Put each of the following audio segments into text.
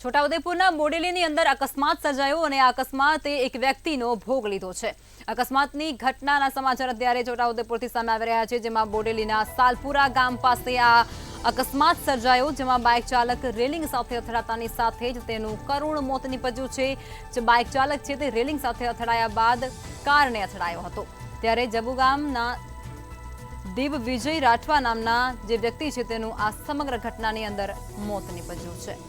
છોટાઉદેપુરના બોડેલીની અંદર અકસ્માત સર્જાયો અને આ અકસ્માતે એક વ્યક્તિનો ભોગ લીધો છે। અકસ્માતની ઘટનાના સમાચાર અત્યારે છોટાઉદેપુરથી સામે આવી રહ્યા છે, જેમાં બોડેલીના સાલપુરા ગામ પાસે આ અકસ્માત સર્જાયો, જેમાં બાઇક ચાલક રેલિંગ સાથે અથડાતાની સાથે જ તેનું કરુણ મોત નીપજ્યું છે। જે બાઇક ચાલક છે તે રેલિંગ સાથે અથડાયા બાદ કારને અથડાયો હતો। ત્યારે જબુ ગામના દીવ વિજય રાઠવા નામના જે વ્યક્તિ છે તેનું આ સમગ્ર ઘટનાની અંદર મોત નીપજ્યું છે।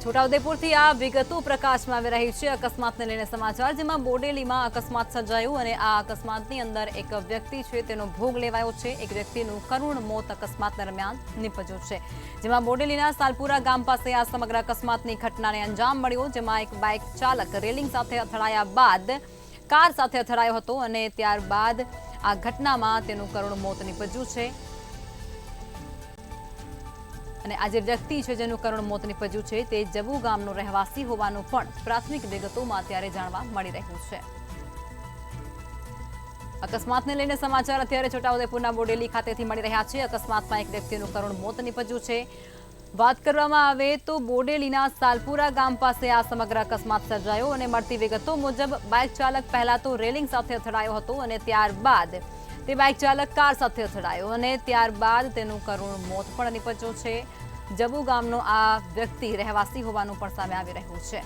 છોટાઉદેપુરથી આ વિગતો પ્રકાશમાં આવી રહી છે અકસ્માતને લઈને સમાચાર, જેમાં બોડેલીમાં અકસ્માત સર્જાયું અને આ અકસ્માતની અંદર એક વ્યક્તિ છે તેનો ભોગ લેવાયો છે। એક વ્યક્તિનું કરુણ મોત અકસ્માત દરમિયાન નીપજ્યું છે, જેમાં બોડેલીના સાલપુરા ગામ પાસે આ સમગ્ર અકસ્માતની ઘટનાને અંજામ મળ્યો, જેમાં એક બાઇક ચાલક રેલિંગ સાથે અથડાયા બાદ કાર સાથે અથડાયો હતો અને ત્યારબાદ આ ઘટનામાં તેનું કરુણ મોત નીપજ્યું છે। અને આ જે વ્યક્તિ છે જેનું કરુણ મોત નીપજ્યું છે તે જબુ ગામનો રહેવાસી હોવાનું પણ પ્રાથમિક વિગતોમાં અત્યારે જાણવા મળી રહ્યું છે। અકસ્માતને લઈને સમાચાર અત્યારે છોટાઉદેપુરના બોડેલી ખાતેથી મળી રહ્યા છે। અકસ્માતમાં એક વ્યક્તિનું કરુણ મોત નીપજ્યું છે। વાત કરવામાં આવે તો બોડેલીના સાલપુરા ગામ પાસે આ સમગ્ર અકસ્માત સર્જાયો અને મળતી વિગતો મુજબ બાઇક ચાલક પહેલા તો રેલિંગ સાથે અથડાયો હતો અને ત્યારબાદ તે બાઇક ચાલક કાર સાથે અથડાયો અને ત્યારબાદ તેનું કરુણ મોત પણ નીપજ્યું છે। જબુ ગામનો આ વ્યક્તિ રહેવાસી હોવાનું પણ સામે આવી રહ્યું છે।